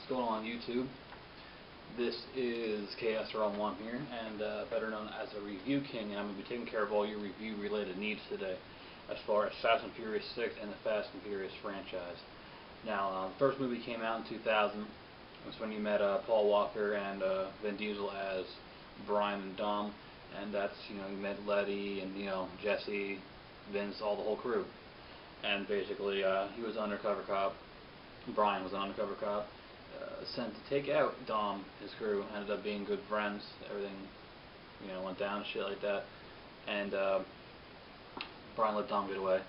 going on YouTube? This is KSRL1 here, and better known as a Review King, and I'm going to be taking care of all your review-related needs today as far as Fast and Furious 6 and the Fast and Furious franchise. Now, the first movie came out in 2000. That's when you met Paul Walker and Vin Diesel as Brian and Dom, and that's, you met Letty and, Jesse, Vince, all the whole crew. And basically, he was an undercover cop. Brian was an undercover cop, sent to take out Dom. His crew ended up being good friends. Everything, went down, shit like that. And Brian let Dom get away.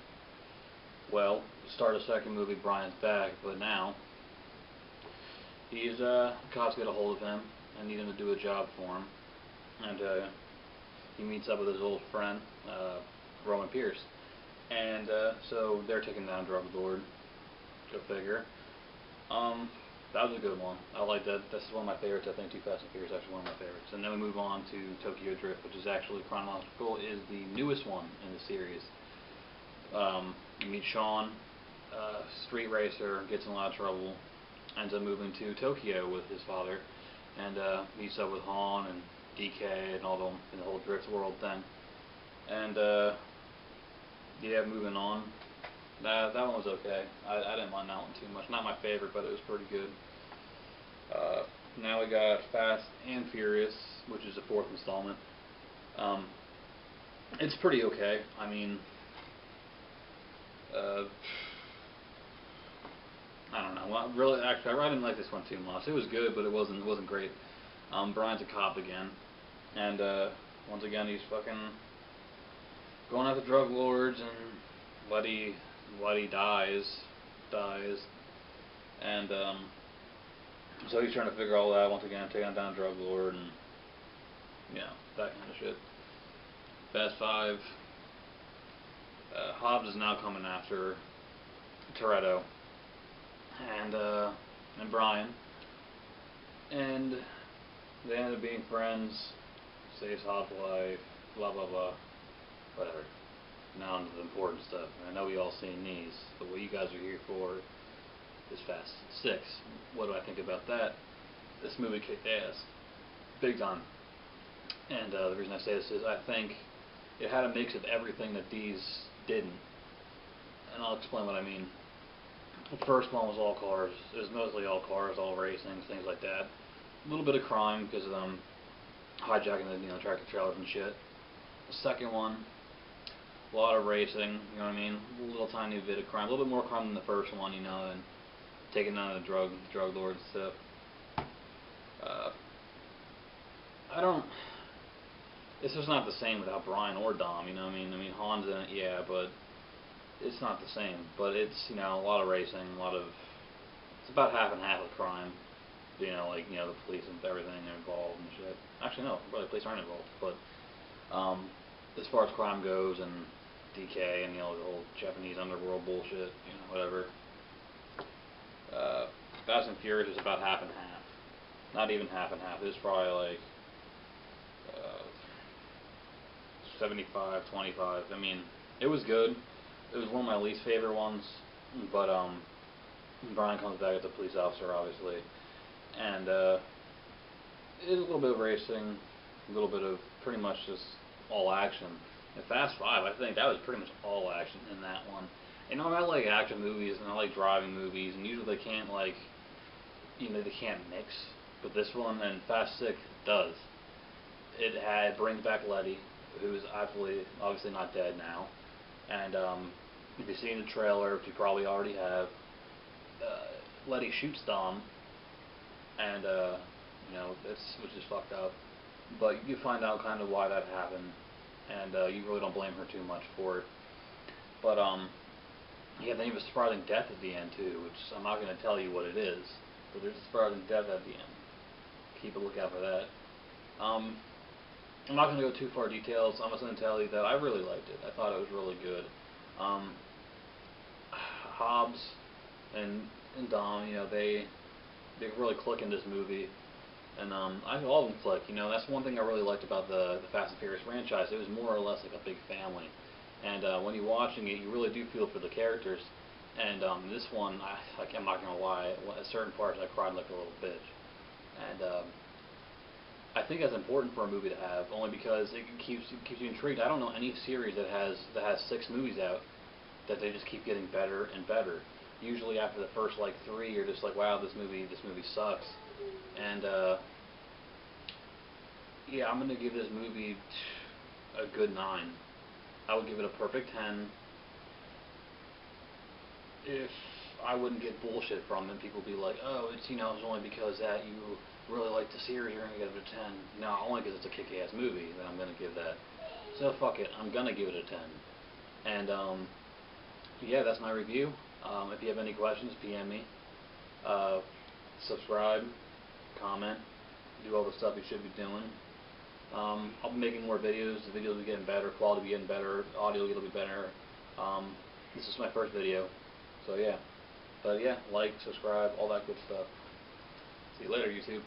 Well, start of the second movie, Brian's back, but now he's cops get a hold of him and need him to do a job for him. And he meets up with his old friend, Roman Pierce. And so they're taking down Drug Lord. Go figure. That was a good one. I like that. This is one of my favorites. I think Too Fast and Furious is actually one of my favorites. And then we move on to Tokyo Drift, which is actually chronological, is the newest one in the series. You meet Sean, street racer, gets in a lot of trouble, ends up moving to Tokyo with his father, and meets up with Han and DK and all the whole Drift world thing. And yeah, moving on. That one was okay. I didn't mind that one too much. Not my favorite, but it was pretty good. Now we got Fast and Furious, which is the fourth installment. It's pretty okay. I mean, I don't know. Well, really, actually, I didn't like this one too much. It was good, but it wasn't great. Brian's a cop again, and once again he's fucking going after drug lords, and Letty dies, and so he's trying to figure all that once again, taking down drug lord, and that kind of shit. Fast 5. Hobbs is now coming after Toretto and Brian, and they end up being friends. Saves Hobbs' life. Blah blah blah. Whatever. Now on to the important stuff. I know we all seen these, but what you guys are here for is Fast 6. What do I think about that? This movie kicked ass. Big time. And the reason I say this is I think it had a mix of everything that these didn't. And I'll explain what I mean. The first one was all cars. It was mostly all cars, all racing, things like that. A little bit of crime because of them hijacking the tractor trailers and shit. The second one, a lot of racing, you know what I mean? A little tiny bit of crime, a little bit more crime than the first one, and taking down the drug lords and stuff. It's just not the same without Brian or Dom, you know what I mean? I mean, Han's in it, yeah, but it's not the same. But it's, a lot of racing, it's about half and half of crime. The police and everything are involved and shit. Actually, no, really, the police aren't involved, but as far as crime goes and DK and the whole Japanese underworld bullshit, whatever. Fast and Furious is about half and half. Not even half and half. It's probably like 75, 25. I mean, it was good. It was one of my least favorite ones, but Brian comes back as a police officer, obviously, and it's a little bit of racing, a little bit of pretty much just all action. In Fast 5, I think that was pretty much all action in that one. I like action movies and I like driving movies, and usually they can't they can't mix. But this one and Fast 6 does. It brings back Letty, who's obviously not dead now. And if you've seen the trailer, which you probably already have, Letty shoots Dom, and which is fucked up. But you find out kind of why that happened, and you really don't blame her too much for it. But then you have a surprising death at the end too, which I'm not going to tell you what it is, but there's a surprising death at the end. Keep a lookout for that. I'm not going to go too far details. I'm just going to tell you that I really liked it. I thought it was really good. Hobbs and Dom, they really click in this movie. And all of them click. That's one thing I really liked about the Fast and Furious franchise. It was more or less like a big family. And when you're watching it, you really do feel for the characters. And this one, I'm not gonna lie, at certain parts I cried like a little bitch. And I think that's important for a movie to have, only because it keeps you intrigued. I don't know any series that has 6 movies out that they just keep getting better and better. Usually after the first like 3, you're just like, wow, this movie sucks. And yeah, I'm gonna give this movie a good 9. I would give it a perfect 10 if I wouldn't get bullshit from it. People would be like, oh, it's it's only because that you really like the series, you're gonna give it a 10. No, only because it's a kick-ass movie that I'm gonna give that. So fuck it, I'm gonna give it a 10. And yeah, that's my review. If you have any questions, PM me. Subscribe, comment, do all the stuff you should be doing. I'll be making more videos. The videos will be getting better, quality will be getting better, audio will be better. This is my first video, so yeah. But yeah, like, subscribe, all that good stuff. See you later, YouTube.